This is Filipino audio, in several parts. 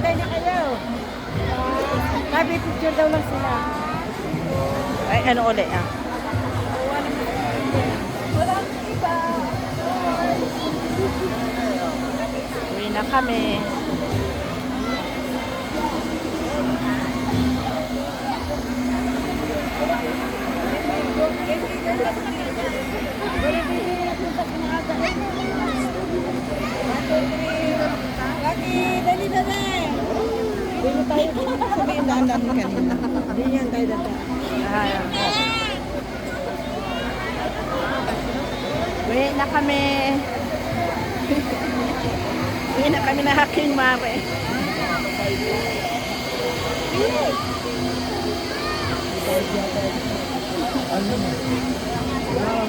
Hintay na kayo. Sabi picture daw lang sila. Ay, ano ulit ah? Walang iba. Uwi na kami. Lagi, dali na na. Dili tayo sabihin na natin kanina. Hindi yan tayo dada. Ayan. Uwi na kami. Uwi na kami na aking mare.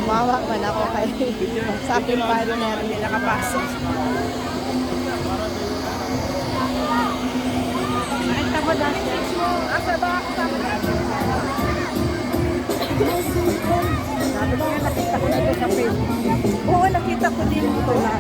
Mawa man ako kay sa aking partner, hindi nakapasok. Nakita mo dahil asa ba ako sa Sabi ko nga nakita ko na ito sa Facebook. Oo, nakita ko din ito na.